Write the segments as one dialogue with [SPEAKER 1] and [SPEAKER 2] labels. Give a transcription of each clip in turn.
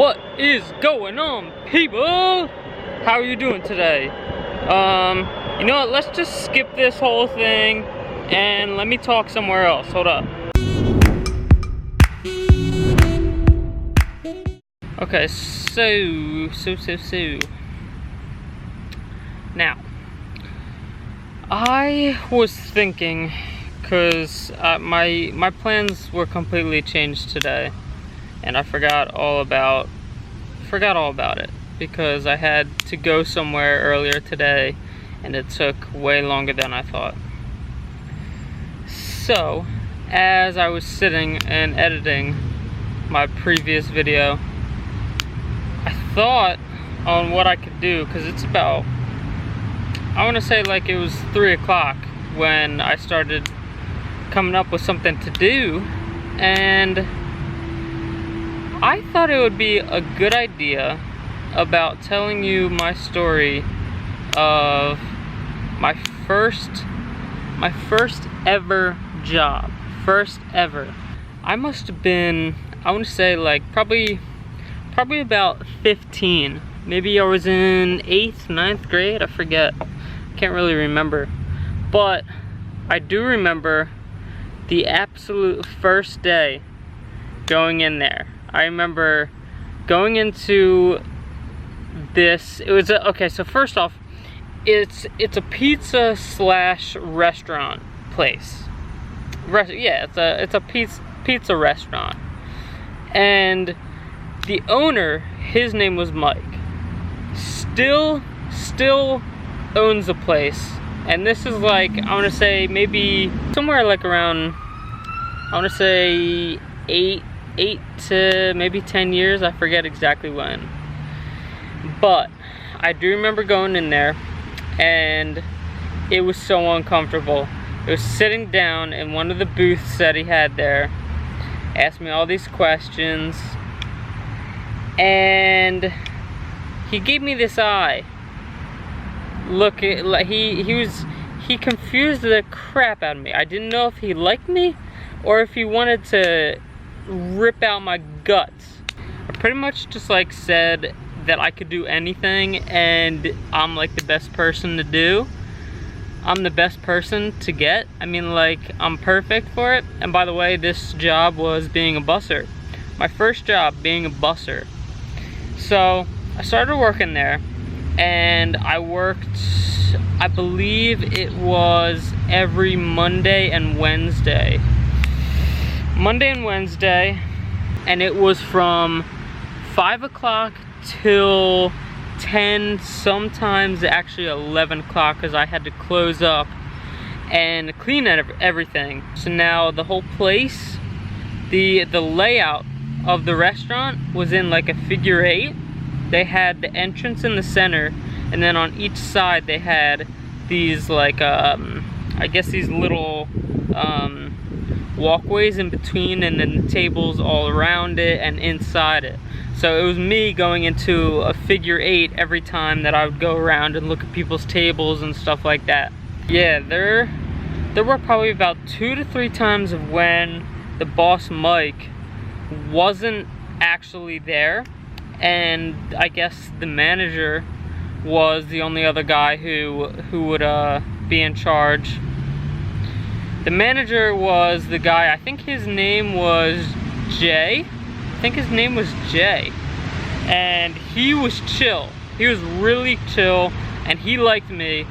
[SPEAKER 1] What is going on, people? How are you doing today? You know what, let's just skip this whole thing and let me talk somewhere else. Hold up. Okay, so now I was thinking, because my plans were completely changed today, and I forgot all about it because I had to go somewhere earlier today and it took way longer than I thought. So as I was sitting and editing my previous video, I thought on what I could do, because it's about, I want to say like it was 3 o'clock when I started coming up with something to do, and I thought it would be a good idea about telling you my story of my first ever job. First ever. I must have been, I want to say like probably about 15. Maybe I was in 8th, 9th grade, I forget. Can't really remember. But I do remember the absolute first day going in there. I remember going into this, it was okay, so first off, it's a pizza slash restaurant place. It's a pizza restaurant. And the owner, his name was Mike. Still owns the place. And this is like, I want to say maybe somewhere like around, I want to say 8 to maybe 10 years, I forget exactly when. But I do remember going in there and it was so uncomfortable. It was sitting down in one of the booths that he had there, asked me all these questions, and he gave me this eye. Look, like he confused the crap out of me. I didn't know if he liked me or if he wanted to rip out my guts. I pretty much just like said that I could do anything and I'm like the best person to do. I'm the best person to get. I mean, like, I'm perfect for it. And by the way, this job was being a busser. My first job being a busser. So I started working there and I worked, I believe it was every Monday and Wednesday. Monday and Wednesday, and it was from 5 o'clock till 10, sometimes actually 11 o'clock, because I had to close up and clean everything. So now the whole place, the layout of the restaurant was in like a figure 8. They had the entrance in the center, and then on each side they had these like I guess these little walkways in between, and then tables all around it and inside it. So it was me going into a figure 8 every time that I would go around and look at people's tables and stuff like that. Yeah, there were probably about 2 to 3 times of when the boss Mike wasn't actually there, and I guess the manager was the only other guy who would be in charge. The manager was the guy, I think his name was Jay. And he was chill. He was really chill, and he liked me.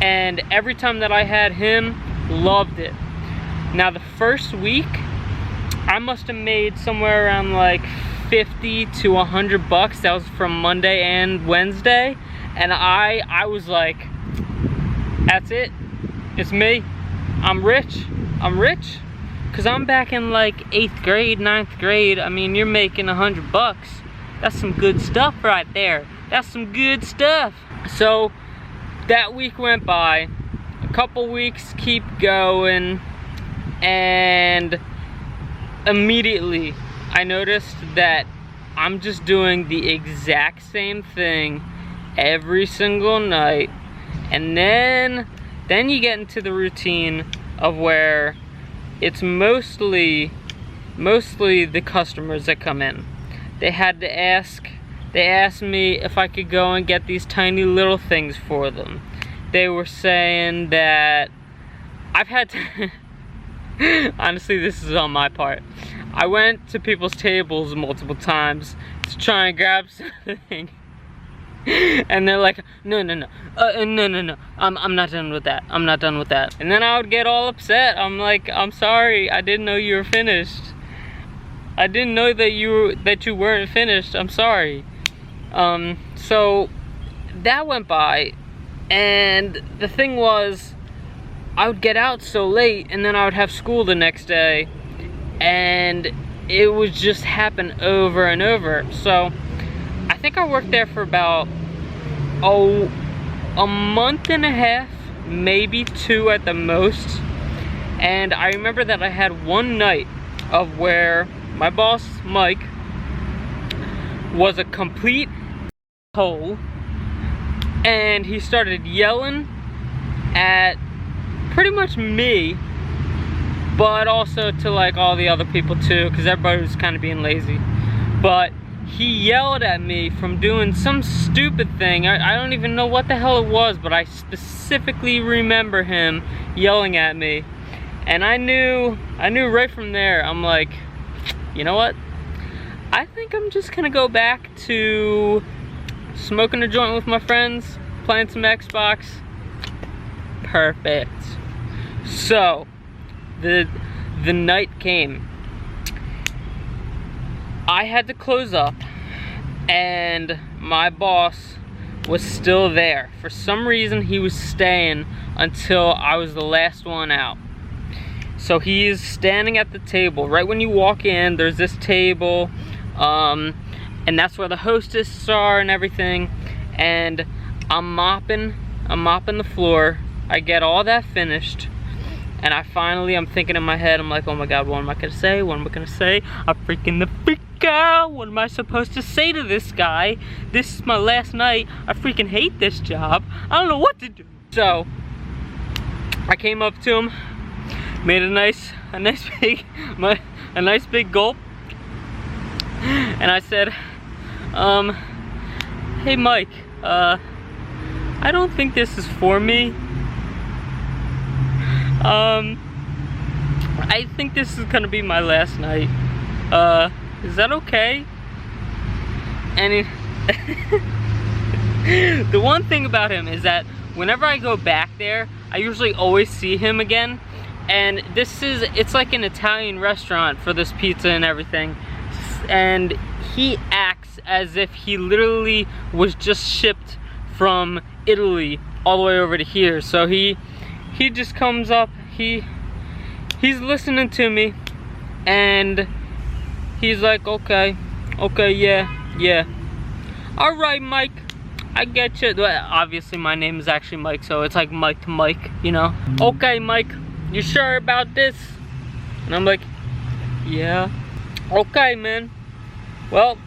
[SPEAKER 1] And every time that I had him, loved it. Now the first week, I must have made somewhere around like 50 to 100 bucks. That was from Monday and Wednesday. And I was like, that's it. It's me. I'm rich. Because I'm back in like 8th grade, 9th grade. I mean, you're making 100 bucks. That's some good stuff right there. That's some good stuff. So that week went by. A couple weeks keep going. And immediately I noticed that I'm just doing the exact same thing every single night. And then you get into the routine of where it's mostly the customers that come in. they asked me if I could go and get these tiny little things for them. They were saying that I've had to honestly, this is on my part. I went to people's tables multiple times to try and grab something. And they're like, no, I'm not done with that. I'm not done with that. And then I would get all upset. I'm like, I'm sorry, I didn't know you were finished. I didn't know that you weren't finished. I'm sorry. So that went by, and the thing was, I would get out so late, and then I would have school the next day, and it would just happen over and over. So I think I worked there for about a month and a half, maybe 2 at the most. And I remember that I had one night of where my boss, Mike, was a complete hole, and he started yelling at pretty much me, but also to like all the other people too, because everybody was kind of being lazy. But he yelled at me from doing some stupid thing. I don't even know what the hell it was, but I specifically remember him yelling at me. And I knew right from there, I'm like, you know what? I think I'm just gonna go back to smoking a joint with my friends, playing some Xbox. Perfect. So, the night came. I had to close up, and my boss was still there. For some reason, he was staying until I was the last one out. So he's standing at the table. Right when you walk in, there's this table, and that's where the hostess are and everything. And I'm mopping the floor. I get all that finished, and I'm thinking in my head, I'm like, oh my God, what am I gonna say? What am I gonna say? I'm freaking the freak out. What am I supposed to say to this guy? This is my last night. I freaking hate this job. I don't know what to do. So I came up to him, made a nice big gulp, and I said, hey Mike, I don't think this is for me. I think this is gonna be my last night. Is that okay? And the one thing about him is that whenever I go back there, I usually always see him again. And it's like an Italian restaurant for this pizza and everything. And he acts as if he literally was just shipped from Italy all the way over to here. So he just comes up, he's listening to me, and he's like, okay, yeah. All right, Mike, I get you. Well, obviously my name is actually Mike, so it's like Mike to Mike, you know? Okay, Mike, you sure about this? And I'm like, yeah. Okay, man. Well,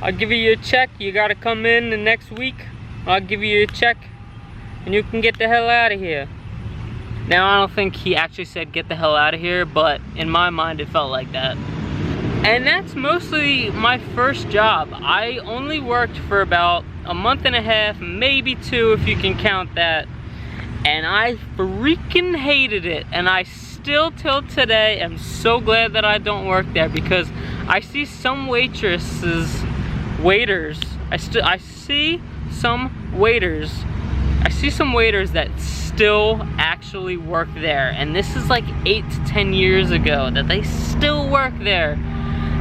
[SPEAKER 1] I'll give you a check. You gotta come in the next week. I'll give you a check, and you can get the hell out of here. Now, I don't think he actually said get the hell out of here, but in my mind it felt like that. And that's mostly my first job. I only worked for about a month and a half, maybe 2 if you can count that. And I freaking hated it. And I still, till today, am so glad that I don't work there, because I see some waiters, I see some waiters that still actually work there, and this is like 8 to 10 years ago that they still work there.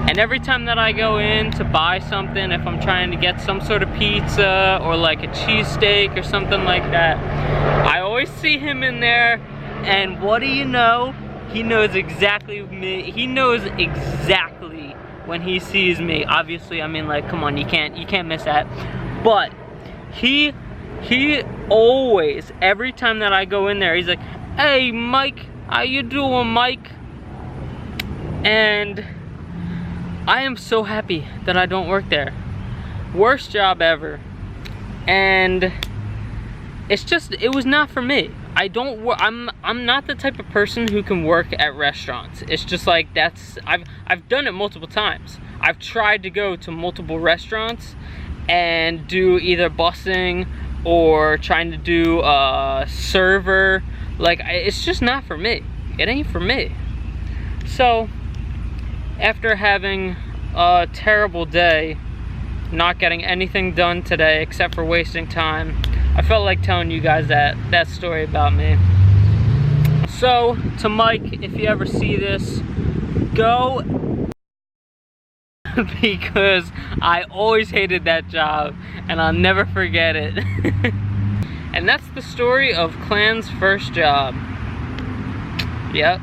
[SPEAKER 1] And every time that I go in to buy something, if I'm trying to get some sort of pizza or like a cheesesteak or something like that, I always see him in there, and what do you know? He knows exactly me. He knows exactly when he sees me. Obviously, I mean, like, come on, you can't miss that. But he always, every time that I go in there, he's like, hey Mike, how you doing, Mike? And I am so happy that I don't work there. Worst job ever. And it's just, it was not for me. I'm not the type of person who can work at restaurants. It's just like, I've done it multiple times. I've tried to go to multiple restaurants and do either busing or trying to do server. Like, it's just not for me. It ain't for me. So, after having a terrible day, not getting anything done today except for wasting time, I felt like telling you guys that story about me. So, to Mike, if you ever see this, go, because I always hated that job and I'll never forget it. And that's the story of Clan's first job. Yep.